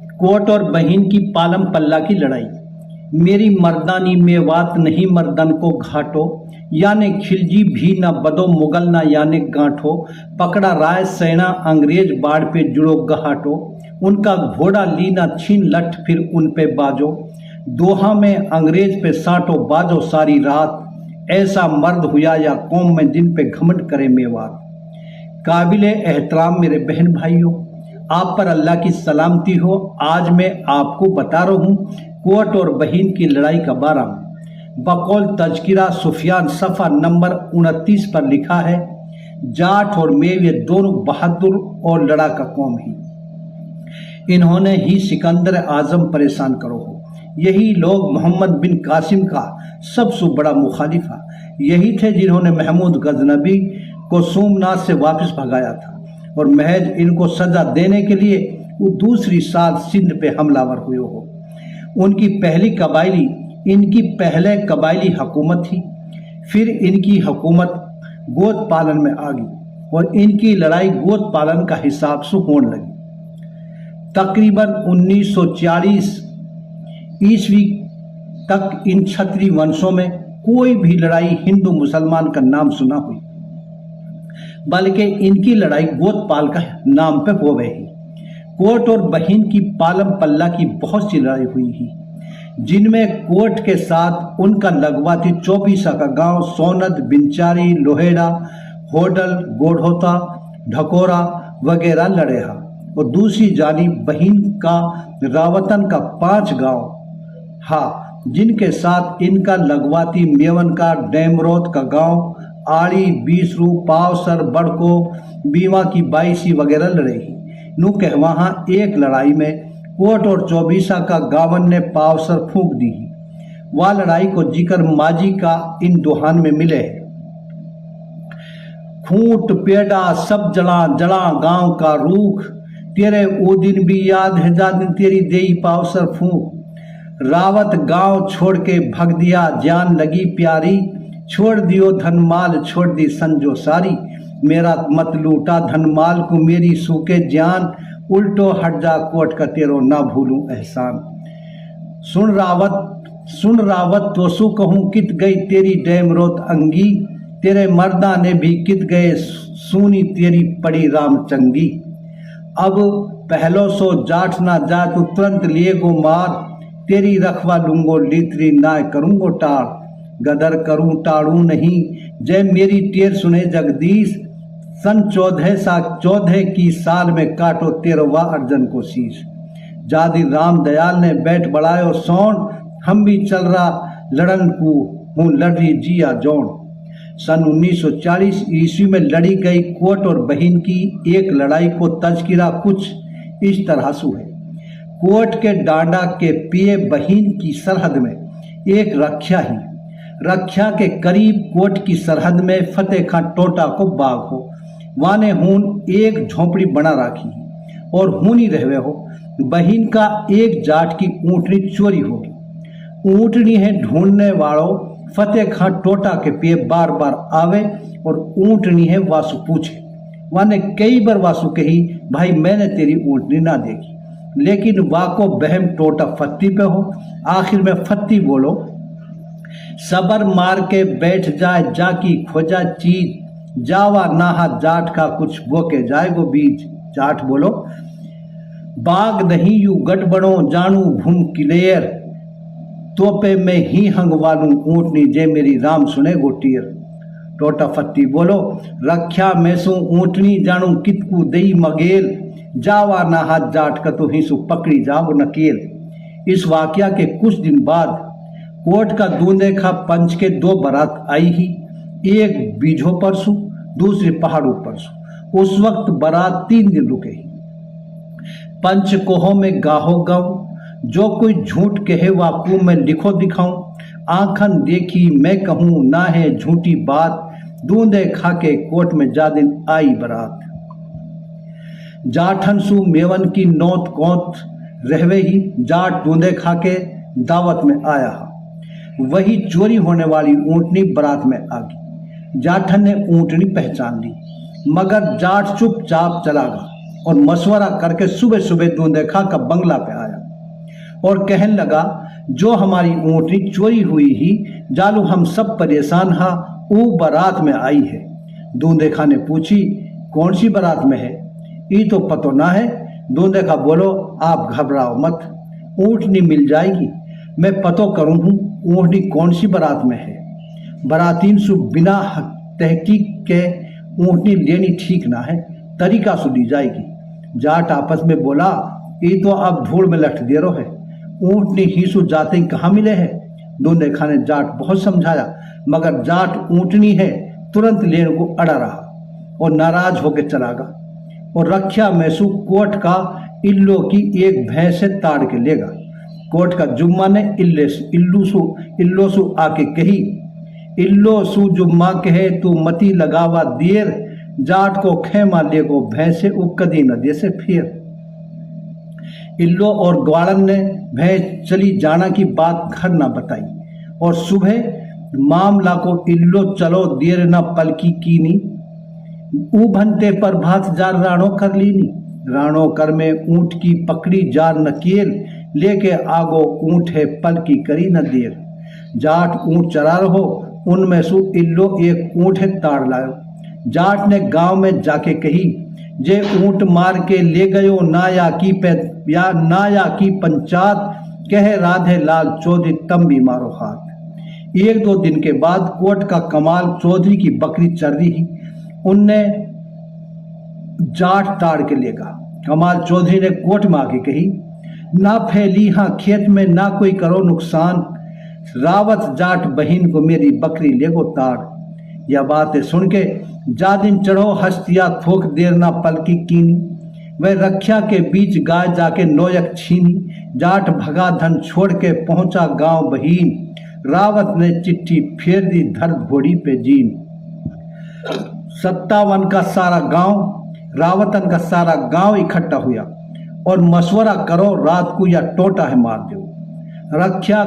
Coat और बहिन की पालम पल्ला की लड़ाई। मेरी मर्दानी मेवात नहीं मर्दन को घाटो, याने खिलजी भी न बदो मुगल न याने गांठो। पकड़ा राय सेना अंग्रेज बाढ़ पे जुड़ो गहाटो, उनका घोड़ा ली न छीन लठ फिर उन पे बाजो। दोहा में अंग्रेज पे साटो बाजो सारी रात, ऐसा मर्द हुआ या कौम में जिन पे घमंड करे मेवात। काबिले एहतराम मेरे बहन भाइयों, आप पर अल्लाह की सलामती हो। आज मैं आपको बता रहा हूँ कोट और बहिन की लड़ाई का बारा में। बकौल तज़किरा सुफियान सफ़ा नंबर 29 पर लिखा है, जाट और मेव ये दोनों बहादुर और लड़ाका कौम ही, इन्होंने ही सिकंदर आजम परेशान करो हो। यही लोग मोहम्मद बिन कासिम का सबसे बड़ा मुखालिफा, यही थे जिन्होंने महमूद गजनबी को सोमनाथ से वापस भगाया था और महज इनको सजा देने के लिए वो दूसरी साल सिंध पे हमलावर हुए हो। इनकी पहले कबायली हुकूमत थी, फिर इनकी हुकूमत गोद पालन में आ गई और इनकी लड़ाई गोद पालन का हिसाब से होने लगी। तकरीबन 1940 ईस्वी तक इन क्षत्रिय वंशों में कोई भी लड़ाई हिंदू मुसलमान का नाम सुना हुई, बल्कि इनकी लड़ाई गोदपाल का नाम पे हो गई। कोट और बहिन की पालम पल्ला की बहुत सी लड़ाई हुई ही, जिनमें कोट के साथ उनका लगवाती चौबीसा का गांव सोनद, बिंचारी, लोहेड़ा, होडल, गोढ़ोता, ढकोरा वगैरह लड़े हा और दूसरी जानी बहिन का रावतन का 5 गांव हा, जिनके साथ इनका लगवाती मेवन का डेमरोत का गांव, आड़ी, बीसरू, पावसर, बड़को, बीवा की 22 वगैरह लड़े ही। नू कह वहां एक लड़ाई में कोट और चौबीसा का गावन ने पावसर फूंक दी। वह लड़ाई को जिक्र माजी का इन दोहान में मिले है, खूंट पेड़ा सब जला जला गांव का रूख, तेरे वो दिन भी याद है जा दिन तेरी देई पावसर फूंक। रावत गांव छोड़ के भग दिया जान लगी प्यारी, छोड़ दियो धन माल छोड़ दी संजो सारी। मेरा मत लूटा धन माल को मेरी सूखे जान, उल्टो हट जा कोट का तेरो ना भूलूं एहसान। सुन रावत तो सु कहूँ कित गई तेरी डैमरोत अंगी, तेरे मर्दा ने भी कित गए सूनी तेरी पड़ी राम चंगी। अब पहलो सो जाट ना जा तू तुरंत लिए गो मार, तेरी रखवा लूंगो लीतरी ना करूंगो टाड़। गदर करूं टाड़ू नहीं जय मेरी टेर सुने जगदीश, सन 14 की साल में काटो 13वां अर्जन को शीश। जादी राम दयाल ने बैठ बढ़ायो सोन, हम भी चल रहा लड़न को हूँ लड़ रही जिया जोन। सन 1940 ईस्वी में लड़ी गई कोट और बहिन की एक लड़ाई को तज़किरा कुछ इस तरह से है। कोट के डांडा के पिए बहिन की सरहद में एक रक्षा के करीब कोट की सरहद में फतेह खां टोटा को बाग हो, वाने हून एक झोपड़ी बना राखी और हूनी रहवे हो। बहिन का एक जाट की ऊँटनी चोरी होगी। ऊँटनी है ढूंढने वालों फतेह खां टोटा के पिए बार बार आवे और ऊँटनी है वासु पूछे। वाने कई बार वासु कही भाई मैंने तेरी ऊँटनी ना देखी, लेकिन वाको बहम टोटा फत्ती पे हो। आखिर में फत्ती बोलो सबर मार के बैठ जाए जाकी खोजा चीज, जावा नाहा जाट का कुछ बोके जाएगो बीज। जाट बोलो बाग नहीं यू गट बड़ो जानू भूम क्लियर, तोपे में ही हंगवालू ऊँटनी जे मेरी राम सुने गोटियर। टोटा फत्ती बोलो रक्षा मैसू ऊँटनी जानू कितकू दई मगेल, जावा ना हाथ जाट का तो हिंसू पकड़ी जाओ नकेल। इस वाकया के कुछ दिन बाद कोट का दूंदेखा पंच के 2 बारात आई ही, एक बीजो परसू दूसरी पहाड़ों परसू। उस वक्त बारात 3 दिन रुके ही। पंच कोहो में गाहो गाऊं, जो कोई झूठ कहे वाकू में लिखो दिखाऊं। आंखन देखी मैं कहूँ ना है झूठी बात, दूंदे खा के कोट में जा दिन आई बारात। जाठन सु मेवन की नौत कौत रहवे ही, जाट दूंदे खा के दावत में आया। वही चोरी होने वाली ऊँटनी बारात में आ गई। जाठन ने ऊँटनी पहचान ली, मगर जाट चुपचाप चला गया और मशवरा करके सुबह सुबह दूंदे खा का बंगला पे आया और कहने लगा, जो हमारी ऊँटनी चोरी हुई ही जालू हम सब परेशान हा, वो बारात में आई है। दूंदे खा ने पूछी, कौन सी बारात में है? ये तो पतो ना है। दूंदे खा बोलो, आप घबराओ मत, ऊँटनी मिल जाएगी, मैं पतो करूँ हूँ ऊँटनी कौन सी बारात में है। बारातीन सु बिना तहकीक के ऊँटनी लेनी ठीक ना है, तरीका सु ली जाएगी। जाट आपस में बोला, ये तो अब धूल में लट दे रो है, ऊँटनी ही सु जाते ही कहाँ मिले है। दूंदे खा ने जाट बहुत समझाया, मगर जाट ऊँटनी है तुरंत लेने को अड़ा रहा और नाराज होकर चला गया और रक्षा मैसू कोट का इल्लो की एक भैंस से ताड़ के लेगा। कोट का जुम्मा ने इल्लो सु आके कही, इल्लो सु जुम्मा कहे तू मती लगावा देर, जाट को खेमा लेगो भैंसे कदी न दे से फिर। इल्लो और ग्वाड़न ने भैंस चली जाना की बात घर न बताई और सुबह मामला को इल्लो चलो देर न पलकी कीनी, ऊ भनते पर भात जार राणो कर लीनी। राणो कर में ऊँट की पकड़ी जार नकेल, लेके आगो ऊँट है पलकी करी न देर। जाट ऊँट चरा रहो, उनमें सु इल्लो एक ऊँट है ताड़ लायो। जाट ने गांव में जाके कही, जे ऊँट मार के ले गयो नाया की पंचायत, कहे राधे लाल चौधरी तम भी मारो हाथ। एक दो दिन के बाद कोट का कमाल चौधरी की बकरी चर रही, उनने जाट ताड़ के लेगा। कमाल चौधरी ने कोट में आके कही, ना फैली हाँ खेत में ना कोई करो नुकसान, रावत जाट बहन को मेरी बकरी लेगो ताड़। यह बातें सुन के जा दिन चढ़ो हस्तिया थोक देर ना पलकी कीनी, वह रक्षा के बीच गाय जाके नोयक छीनी। जाट भगा धन छोड़ के पहुंचा गांव बहीन, रावत ने चिट्ठी फेर दी धर घोड़ी पे जीन। 57 का सारा गांव, रावतन का सारा गांव इकट्ठा हुआ और मशवरा करो रात को या टोटा है मार दो। रक्षा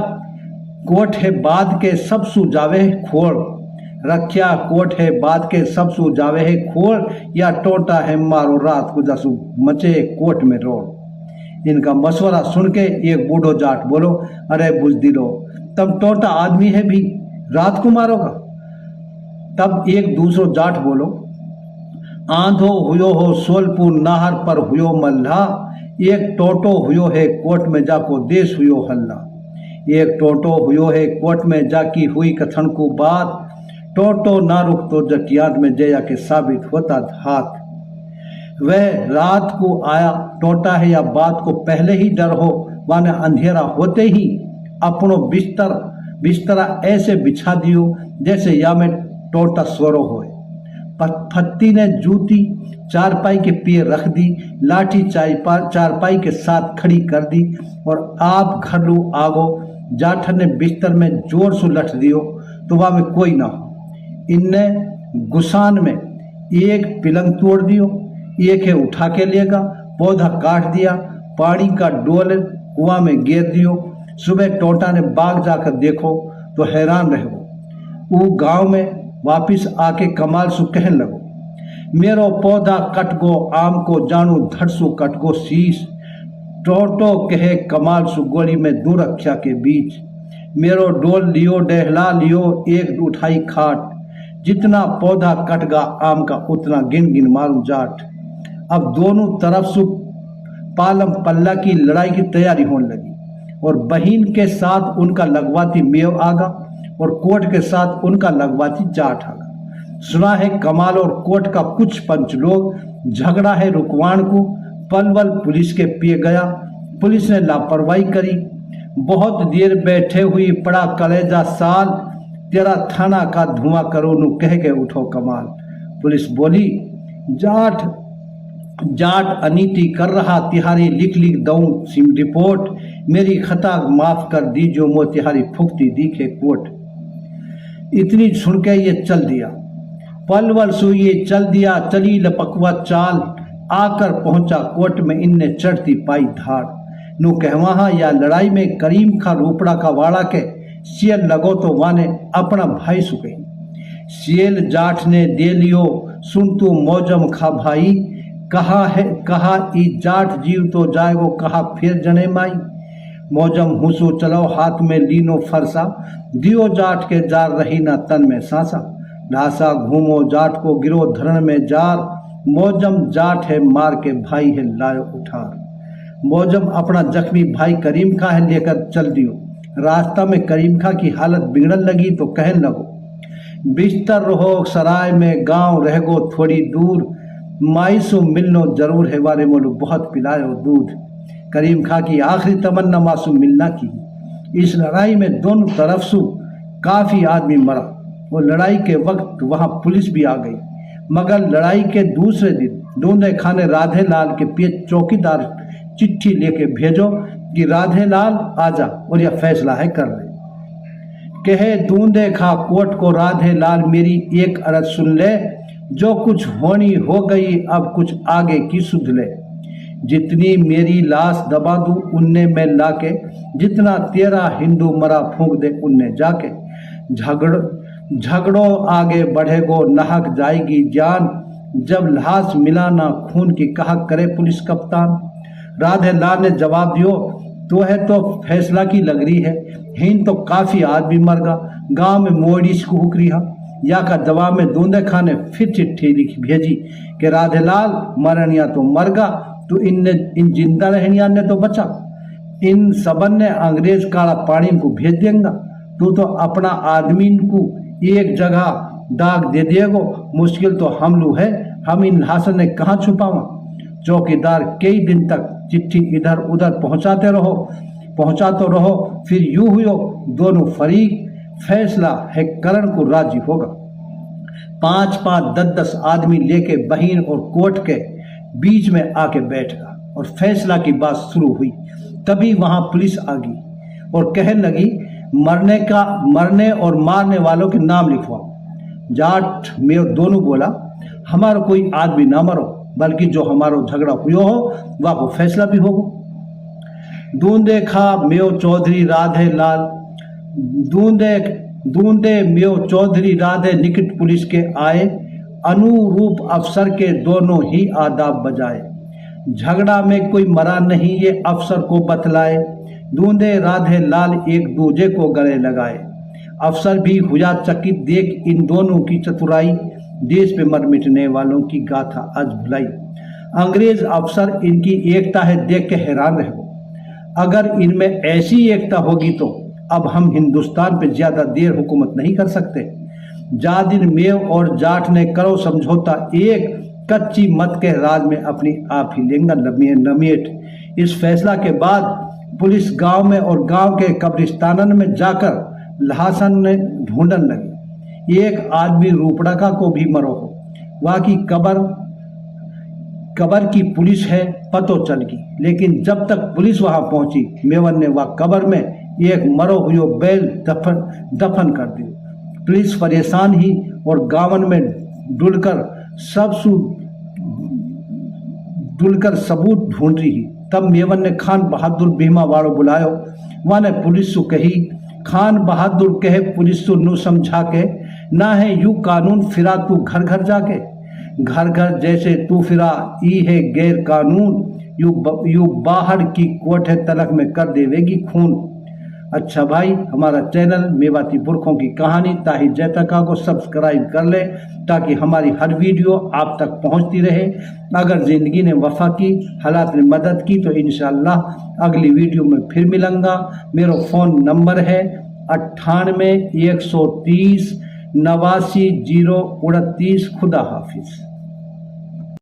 कोट है बाद के सब सु जावे है खोड़, रक्षा कोट है बाद के सब सु जावे है खोड़, या टोटा है मारो रात को जसु मचे कोट में रोड़। इनका मशवरा सुन के एक बूढ़ो जाट बोलो, अरे बुजदिलो, तब टोटा आदमी है भी रात को मारोगा। तब एक दूसरो जाट बोलो, आंधो हुयो हो सोलपुर नाहर पर हुयो मल्हा, एक टोटो हुयो है कोट में जाको देश हुयो हल्ला। एक टोटो हुयो है कोट में जाकी हुई कथन को बात, टोटो ना रुक तो जटियात में जया के साबित होता हाथ। वह रात को आया टोटा है या बात को पहले ही डर हो, माने अंधेरा होते ही अपनो बिस्तरा ऐसे बिछा दियो जैसे या में टोटा स्वरो होए। फत्ती ने जूती चारपाई के पिए रख दी, लाठी चारपाई के साथ खड़ी कर दी और आप घरलू आगो। जाठर ने बिस्तर में जोर से लठ दियो तो वहां में कोई ना हो। इनने गुसान में एक पिलंग तोड़ दियो, एक है उठा के लेगा, पौधा काट दिया, पानी का डोल कुआं में गिर दियो। सुबह टोटा ने बाग जाकर देखो तो हैरान रहो। वो गांव में वापिस आके कमाल सु कहने लगो, मेरो पौधा कट गो आम को जानू धड़ सु कट गो शीश। टोटो कहे कमाल सु गोली में दो रक्षा के बीच, मेरो डोल लियो डहला लियो एक उठाई खाट, जितना पौधा कट गा आम का उतना गिन गिन मारू जाट। अब दोनों तरफ से पालम पल्ला की लड़ाई की तैयारी होने लगी और बहीन के साथ उनका लगवाती मेव आगा और कोट के साथ उनका लगवाती जाट आगा। सुना है कमाल और कोट का कुछ पंच लोग झगड़ा है रुकवान को पलवल पुलिस के पिए गया। पुलिस ने लापरवाही करी, बहुत देर बैठे हुई पड़ा कलेजा साल, तेरा थाना का धुआं करो नु कह के उठो कमाल। पुलिस बोली, जाट अनीति कर रहा, तिहारी लिख दऊं सिम रिपोर्ट, मेरी खता माफ कर दी जो मो तिहारी फुकती दिखे कोट। इतनी सुन के ये चल दिया, पलवल सु ये चल दिया, चली लपकवा चाल, आकर पहुंचा कोट में इनने चढ़ती पाई धार। नु कहवा या लड़ाई में करीम खा रोपड़ा का वाड़ा के सियल लगो तो वाने अपना भाई सुकही। सियल जाठ ने दे लियो सुन तू मौजम खा भाई, कहा ई जाट जीव तो जाएगो कहा फिर जने माई। मौजम हुसो चलो हाथ में लीनो फरसा, दियो जाट के जार रही ना तन में सांसा। ढासा घूमो जाट को गिरो धरण में जार, मौजम जाट है मार के भाई है लायो उठार। मौजम अपना जख्मी भाई करीम खां है लेकर चल दियो। रास्ता में करीम खां की हालत बिगड़न लगी तो कहने लगो, बिस्तर रहो सराय में गांव रह गो थोड़ी दूर, माईसो मिलनो जरूर है वारे मोलू बहुत पिलायो दूध। करीम खां की आखिरी तमन्ना मासूम मिलना की। इस लड़ाई में दोनों तरफ से काफी आदमी मरा और लड़ाई के वक्त वहां पुलिस भी आ गई। मगर लड़ाई के दूसरे दिन दूंदे खां ने राधे लाल के पिए चौकीदार चिट्ठी लेके भेजो कि राधे लाल आजा और यह फैसला है कर ले। कहे दूंदे खां कोर्ट को राधे लाल मेरी एक अर्ज सुन ले, जो कुछ होनी हो गई अब कुछ आगे की सुध ले। जितनी मेरी लाश दबा दूं उनने में लाके, जितना तेरा हिंदू मरा फूंक दे उनने जाके। झगड़ो आगे बढ़ेगो नाहक जाएगी जान, जब लाश मिलाना खून की कहा करे पुलिस कप्तान। राधे लाल ने जवाब दियो, तो है तो फैसला की लग रही है, हिंद तो काफी आदमी मर गा, गांव में मोड़ी को हुक्री हा। या का जवाब में दूंदे खां ने फिर चिट्ठी लिखी भेजी कि राधे लाल मरनिया तो मर गा, तो इन जिंदा रहनिया ने तो बचा। इन सबन ने अंग्रेज काला पानी को भेज देंगा, तो अपना आदमी को एक जगह दाग दे देगो, मुश्किल तो हम लू है, हम इन लाशन ने कहाँ छुपावा। चौकीदार कई दिन तक चिट्ठी इधर उधर पहुंचाते रहो, फिर यूं हुयो दोनों फरीक फैसला है करण को राजी होगा। 5-5, 10-10 आदमी लेके बहिन और कोर्ट के बीच में आके बैठ गया और फैसला की बात शुरू हुई। तभी वहां पुलिस आ गई और कहने लगी, मरने और मारने वालों के नाम लिखवाओ। जाट में दोनों बोला, हमारा कोई आदमी ना मरो, बल्कि जो हमारो झगड़ा हुआ हो वह को फैसला भी होगा। दूंदे खां मेयो चौधरी राधे लाल, दूंदे मेयो चौधरी राधे निकट पुलिस के आए, अनुरूप अफसर के दोनों ही आदाब बजाए। झगड़ा में कोई मरा नहीं ये अफसर को बतलाए, दूंदे राधे लाल एक दूजे को गले लगाए। अफसर भी हुआ चकित देख इन दोनों की चतुराई, देश पे मर मिटने वालों की गाथा आज भुलाई। अंग्रेज अफसर इनकी एकता है देख के हैरान रह गो। अगर इनमें ऐसी एकता होगी तो अब हम हिंदुस्तान पे ज्यादा देर हुकूमत नहीं कर सकते। जादिन मेव और जाट ने करो समझौता, एक कच्ची मत के राज में अपनी आप ही लेंगा नमेट। इस फैसला के बाद पुलिस गांव में और गांव के कब्रिस्तानन में जाकर लाशन ने ढूंढन लगी। एक आदमी रूपड़का को भी मरो हो, वहाँ की कबर की पुलिस है पतो चल गई, लेकिन जब तक पुलिस वहां पहुंची मेवन ने वह कबर में एक मरो हुए बैल दफन कर दिया। पुलिस परेशान ही और गावन में डुलकर सबूत ढूंढ रही। तब मेवन ने खान बहादुर भीमा वालों बुलायो, वह ने पुलिस को कही, खान बहादुर कहे पुलिस को नू समझा के, ना है यू कानून फिरा तू घर घर जाके, घर घर जैसे तू फिरा ई है गैर कानून, यू बाहर की कोट है तलक में कर देवेगी खून। अच्छा भाई, हमारा चैनल मेवाती पुरखों की कहानी ताहिर जैतका को सब्सक्राइब कर ले ताकि हमारी हर वीडियो आप तक पहुंचती रहे। अगर ज़िंदगी ने वफा की, हालात ने मदद की तो इंशाअल्लाह अगली वीडियो में फिर मिलूंगा। मेरा फ़ोन नंबर है 98 130 89 029। खुदा हाफिज़।